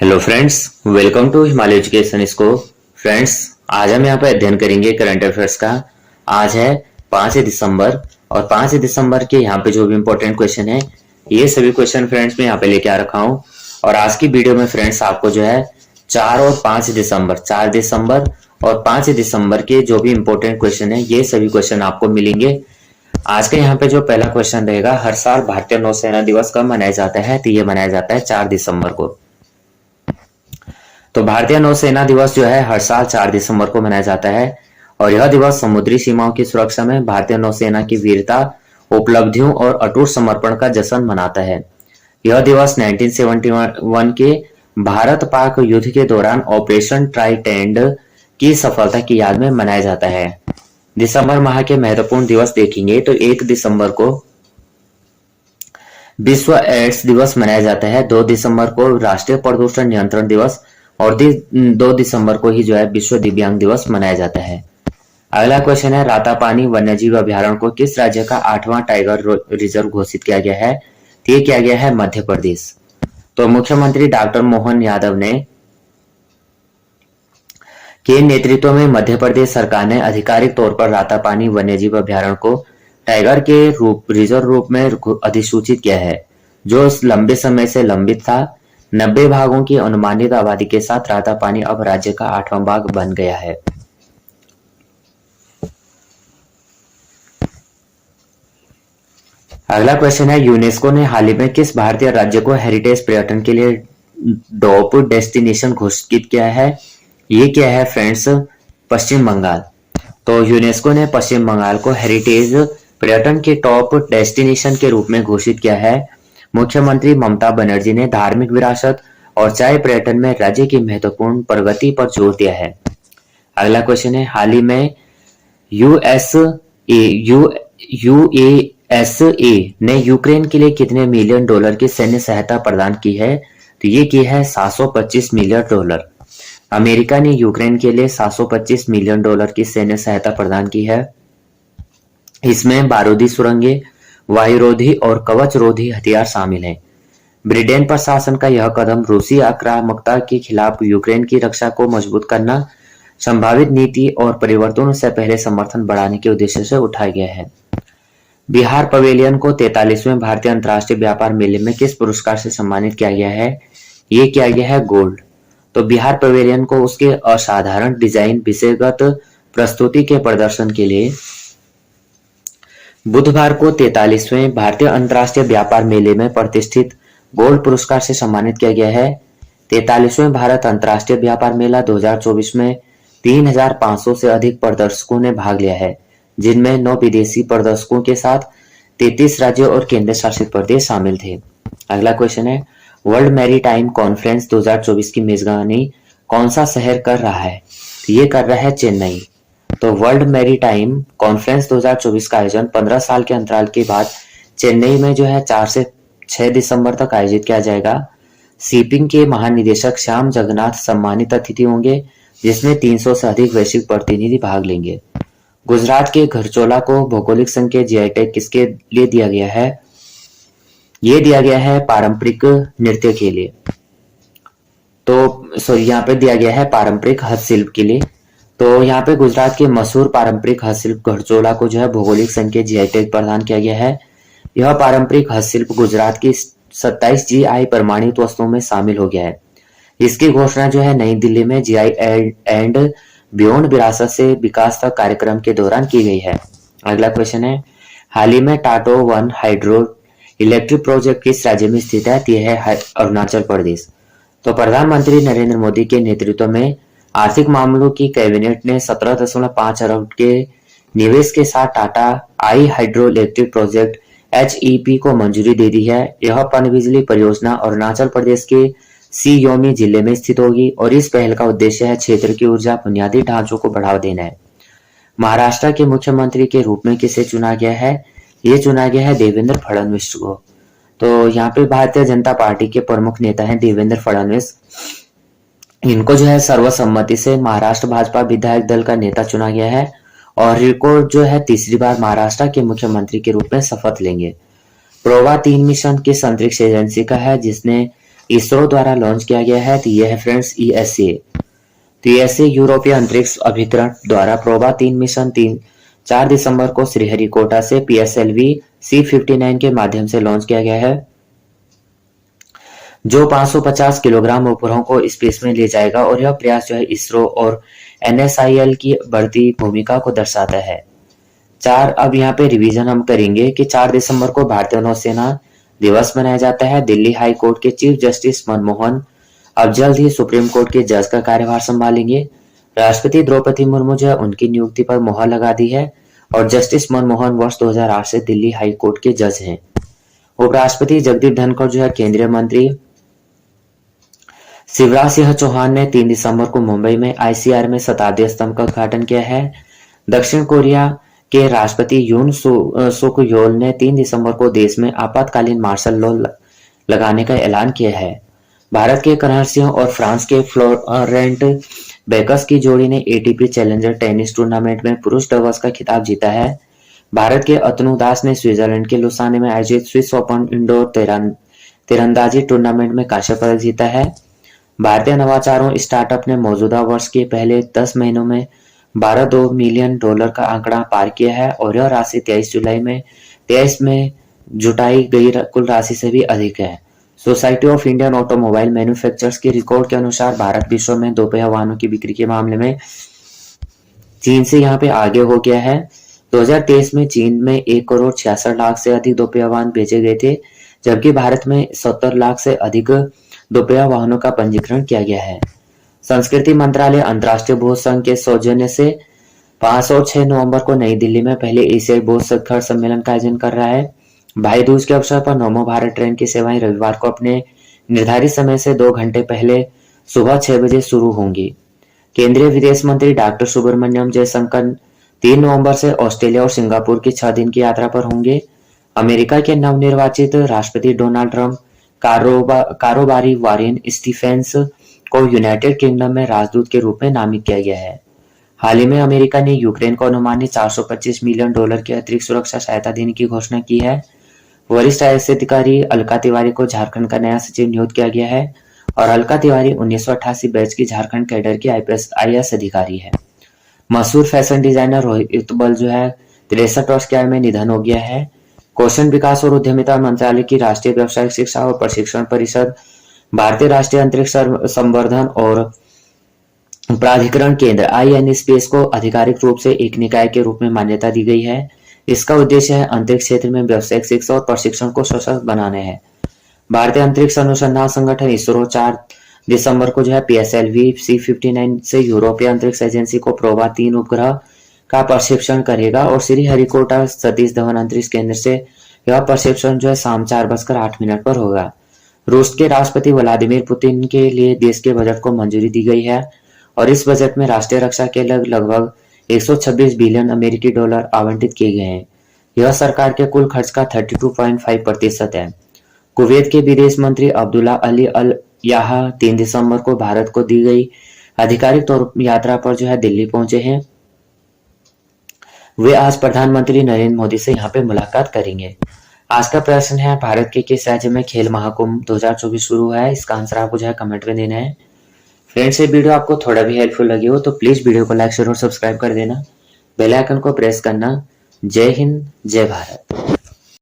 Hello friends, welcome to Himalaya education school. Friends, आज हम यहाँ पे अध्ययन करेंगे करंट अफेयर्स का। आज है 5 दिसंबर और 5 दिसंबर के यहाँ पे जो भी इंपॉर्टेंट क्वेश्चन है ये सभी क्वेश्चन फ्रेंड्स मैं यहाँ पे लेके आ रखा हूँ। और आज की वीडियो में फ्रेंड्स आपको जो है 4 और 5 दिसंबर 4 दिसंबर और 5 दिसंबर के जो भी इंपॉर्टेंट क्वेश्चन है ये सभी क्वेश्चन आपको मिलेंगे। आज के यहाँ पे जो पहला क्वेश्चन रहेगा, हर साल भारतीय नौसेना दिवस कब मनाया जाता है? तो ये मनाया जाता है 4 दिसंबर को। तो भारतीय नौसेना दिवस जो है हर साल 4 दिसंबर को मनाया जाता है और यह दिवस समुद्री सीमाओं की सुरक्षा में भारतीय नौसेना की वीरता, उपलब्धियों और अटूट समर्पण का जश्न मनाता है। यह दिवस 1971 के भारत पाक युद्ध के दौरान ऑपरेशन ट्राइडेंट की सफलता की याद में मनाया जाता है। दिसंबर माह के महत्वपूर्ण दिवस देखेंगे तो 1 दिसंबर को विश्व एड्स दिवस मनाया जाता है, 2 दिसंबर को राष्ट्रीय प्रदूषण नियंत्रण दिवस और 2 दिसंबर को ही जो है विश्व दिव्यांग दिवस मनाया जाता है। अगला क्वेश्चन है, रातापानी वन्यजीव अभ्यारण्य को किस राज्य का 8वां टाइगर रिजर्व घोषित किया गया है? ये किया गया है मध्य प्रदेश। तो मुख्यमंत्री डॉक्टर मोहन यादव ने के नेतृत्व में मध्य प्रदेश सरकार ने आधिकारिक तौर पर रातापानी वन्यजीव अभ्यारण्य को टाइगर के रिजर्व रूप में अधिसूचित किया है, जो लंबे समय से लंबित था। 90 भागों की अनुमानित आबादी के साथ रातापानी अब राज्य का 8वां भाग बन गया है। अगला क्वेश्चन है, यूनेस्को ने हाल ही में किस भारतीय राज्य को हेरिटेज पर्यटन के लिए टॉप डेस्टिनेशन घोषित किया है? ये क्या है फ्रेंड्स? पश्चिम बंगाल। तो यूनेस्को ने पश्चिम बंगाल को हेरिटेज पर्यटन के टॉप डेस्टिनेशन के रूप में घोषित किया है। मुख्यमंत्री ममता बनर्जी ने धार्मिक विरासत और चाय पर्यटन में राज्य की महत्वपूर्ण प्रगति पर जोर दिया है। अगला क्वेश्चन है, हाल ही में यूएसए ने यूक्रेन के लिए कितने मिलियन डॉलर की सैन्य सहायता प्रदान की है? तो ये की है 725 मिलियन डॉलर। अमेरिका ने यूक्रेन के लिए 725 मिलियन डॉलर की सैन्य सहायता प्रदान की है। इसमें बारूदी सुरंगें, वायुरोधी और कवच रोधी हथियार शामिल हैं। ब्रिटेन प्रशासन का यह कदम रूसी आक्रामकता के खिलाफ यूक्रेन की रक्षा को मजबूत करना, संभावित नीति और परिवर्तनों से पहले समर्थन बढ़ाने के उद्देश्य से उठाया गया है। बिहार पवेलियन को 43वें भारतीय अंतर्राष्ट्रीय व्यापार मेले में किस पुरस्कार से सम्मानित किया गया है? ये किया गया है गोल्ड। तो बिहार पवेलियन को उसके असाधारण डिजाइन, विषयगत प्रस्तुति के प्रदर्शन के लिए बुधवार को 43वें भारतीय अंतर्राष्ट्रीय व्यापार मेले में प्रतिष्ठित गोल्ड पुरस्कार से सम्मानित किया गया है। 43वें भारत अंतर्राष्ट्रीय व्यापार मेला 2024 में 3500 से अधिक प्रदर्शकों ने भाग लिया है, जिनमें 9 विदेशी प्रदर्शकों के साथ 33 राज्यों और केंद्र शासित प्रदेश शामिल थे। अगला क्वेश्चन है, वर्ल्ड मैरीटाइम कॉन्फ्रेंस 2024 की मेजबानी कौन सा शहर कर रहा है? तो ये कर रहा है चेन्नई। तो वर्ल्ड मैरीटाइम कॉन्फ्रेंस 2024 का आयोजन 15 साल के अंतराल के बाद चेन्नई में जो है 4 से 6 दिसंबर तक आयोजित किया जाएगा। शिपिंग के महानिदेशक श्याम जगन्नाथ सम्मानित अतिथि होंगे, जिसमें 300 से अधिक वैश्विक प्रतिनिधि भाग लेंगे। गुजरात के घरचोला को भौगोलिक संकेत जीआई टैग किसके लिए दिया गया है? ये दिया गया है पारंपरिक नृत्य के लिए। तो यहाँ पे दिया गया है पारंपरिक हस्तशिल्प के लिए। तो यहाँ पे गुजरात के मशहूर पारंपरिक हस्तशिल्प घरचोला को जो है भौगोलिक संकेत जीआई टैग प्रदान किया गया है। यह पारंपरिक हस्तशिल्प गुजरात की 27 जीआई प्रमाणित वस्तुओं में शामिल हो गया है। इसकी घोषणा जो है नई दिल्ली में जीआई एंड बियॉन्ड विरासत से विकास तक कार्यक्रम के दौरान की गई है। अगला क्वेश्चन है, हाल ही में टाटो 1 हाइड्रो इलेक्ट्रिक प्रोजेक्ट किस राज्य में स्थित है? यह है अरुणाचल प्रदेश। तो प्रधानमंत्री नरेंद्र मोदी के नेतृत्व में आर्थिक मामलों की कैबिनेट ने 17.5 अरब के निवेश के साथ टाटा आई हाइड्रो इलेक्ट्रिक प्रोजेक्ट HEP को मंजूरी दे दी है। यह पनबिजली परियोजना अरुणाचल प्रदेश के सी योमी जिले में स्थित होगी और इस पहल का उद्देश्य है क्षेत्र की ऊर्जा बुनियादी ढांचों को बढ़ावा देना है। महाराष्ट्र के मुख्यमंत्री के रूप में किसे चुना गया है? ये चुना गया है देवेंद्र फडणवीस को। तो यहाँ पे भारतीय जनता पार्टी के प्रमुख नेता हैं देवेंद्र फडणवीस। इनको जो है सर्वसम्मति से महाराष्ट्र भाजपा विधायक दल का नेता चुना गया है और रिकॉर्ड जो है तीसरी बार महाराष्ट्र के मुख्यमंत्री के रूप में शपथ लेंगे। प्रोवा 3 मिशन किस अंतरिक्ष एजेंसी का है, जिसने इसरो द्वारा लॉन्च किया गया है, तो यह है फ्रेंड्स ESA। तो ESA यूरोपीय अंतरिक्ष अभिकरण द्वारा प्रोबा 3 मिशन 4 दिसंबर को श्रीहरिकोटा से PSLV C59 के माध्यम से लॉन्च किया गया है, जो 550 किलोग्राम उपग्रहों को स्पेस में ले जाएगा। और यह प्रयास जो है इसरो और NSIL की बढ़ती भूमिका को दर्शाता है। अब यहाँ पे रिवीजन हम करेंगे कि 4 दिसंबर को भारतीय नौसेना दिवस मनाया जाता है। दिल्ली हाई कोर्ट के चीफ जस्टिस मनमोहन अब जल्द ही सुप्रीम कोर्ट के जज का कार्यभार संभालेंगे। राष्ट्रपति द्रौपदी मुर्मू जो है उनकी नियुक्ति पर मुहर लगा दी है और जस्टिस मनमोहन वर्ष 2008 से दिल्ली हाई कोर्ट के जज हैं। उपराष्ट्रपति जगदीप धनखड़ जो है केंद्रीय मंत्री शिवराज सिंह चौहान ने 3 दिसंबर को मुंबई में ICR में शताब्दी स्तंभ का उद्घाटन किया है। दक्षिण कोरिया के राष्ट्रपति यून सुक योल ने 3 दिसंबर को देश में आपातकालीन मार्शल लॉ लगाने का ऐलान किया है। भारत के कन्हर सिंह और फ्रांस के फ्लोरेंट बेकस की जोड़ी ने ATP चैलेंजर टेनिस टूर्नामेंट में पुरुष डबल्स का खिताब जीता है। भारत के अतनु दास ने स्विट्जरलैंड के लुसाने में आयोजित स्विस ओपन इंडोर तीरंदाजी टूर्नामेंट में कांस्य पदक जीता है। भारतीय नवाचारों स्टार्टअप ने मौजूदा वर्ष के पहले 10 महीनों में $12 मिलियन का आंकड़ा पार किया है और यह राशि 23 में जुटाई गई कुल राशि से भी अधिक है। Society of Indian automobile manufacturers के रिकॉर्ड के अनुसार भारत विश्व में दोपहिया वाहनों की बिक्री के मामले में चीन से यहाँ पे आगे हो गया है। 2023 में चीन में 1 करोड़ 66 लाख से अधिक दोपहिया वाहन बेचे गए थे, जबकि भारत में 70 लाख से अधिक दोपहिया वाहनों का पंजीकरण किया गया है। संस्कृति मंत्रालय अंतर्राष्ट्रीय बौद्ध संघ के सौजन्य से 5 और 6 नवंबर को नई दिल्ली में पहले एशियाई बौद्ध शिखर सम्मेलन का आयोजन कर रहा है। भाई दूज के अवसर पर नमो भारत ट्रेन की सेवाएं रविवार को अपने निर्धारित समय से 2 घंटे पहले सुबह 6 बजे शुरू होंगी। केंद्रीय विदेश मंत्री डॉक्टर सुब्रमण्यम जयशंकर 3 नवंबर से ऑस्ट्रेलिया और सिंगापुर की 6 दिन की यात्रा पर होंगे। अमेरिका के नवनिर्वाचित राष्ट्रपति डोनाल्ड ट्रंप कारोबारी वारेन स्टीफेंस को यूनाइटेड किंगडम में राजदूत के रूप में नामित किया गया है। हाल ही में अमेरिका ने यूक्रेन को अनुमानित $425 मिलियन की अतिरिक्त सुरक्षा सहायता देने की घोषणा की है। वरिष्ठ IAS अधिकारी अलका तिवारी को झारखंड का नया सचिव नियुक्त किया गया है और अलका तिवारी 1988 बैच की झारखंड कैडर की IAS अधिकारी है। मशहूर फैशन डिजाइनर रोहित इकबाल जो है 63 वर्ष की आयु में निधन हो गया है। कौशल विकास और उद्यमिता मंत्रालय की राष्ट्रीय व्यावसायिक शिक्षा और प्रशिक्षण परिषद, भारतीय राष्ट्रीय अंतरिक्ष संवर्धन और प्राधिकरण केंद्र INSpace को आधिकारिक रूप से एक निकाय के रूप में मान्यता दी गई है। इसका उद्देश्य है अंतरिक्ष क्षेत्र में व्यावसायिक शिक्षा और प्रशिक्षण को सशक्त बनाने हैं। भारतीय अंतरिक्ष अनुसंधान संगठन इसरो 4 दिसंबर को जो है PSLV C59 से यूरोपीय अंतरिक्ष एजेंसी को प्रोबा 3 उपग्रह का प्रक्षेपण करेगा और श्रीहरिकोटा सतीश धवन अंतरिक्ष केंद्र से यह प्रक्षेपण जो है शाम 4:08 पर होगा। रूस के राष्ट्रपति व्लादिमीर पुतिन के लिए देश के बजट को मंजूरी दी गई है और इस बजट में राष्ट्रीय रक्षा के लगभग 126 बिलियन अमेरिकी डॉलर आवंटित किए गए हैं। यह सरकार के कुल खर्च का 32.5% है। कुवैत के विदेश मंत्री अब्दुल्ला अली अल याह 3 दिसंबर को भारत को दी गई आधिकारिक तौर यात्रा पर जो है दिल्ली पहुंचे हैं। वे आज प्रधानमंत्री नरेंद्र मोदी से यहाँ पे मुलाकात करेंगे। आज का प्रश्न है, भारत के किस राज्य में खेल महाकुंभ 2024 शुरू हुआ है? इसका आंसर आपको जो है कमेंट में देना है। फ्रेंड्स, ये वीडियो आपको थोड़ा भी हेल्पफुल लगी हो तो प्लीज वीडियो को लाइक शेयर और सब्सक्राइब कर देना, बेल आइकन को प्रेस करना। जय हिंद, जय भारत।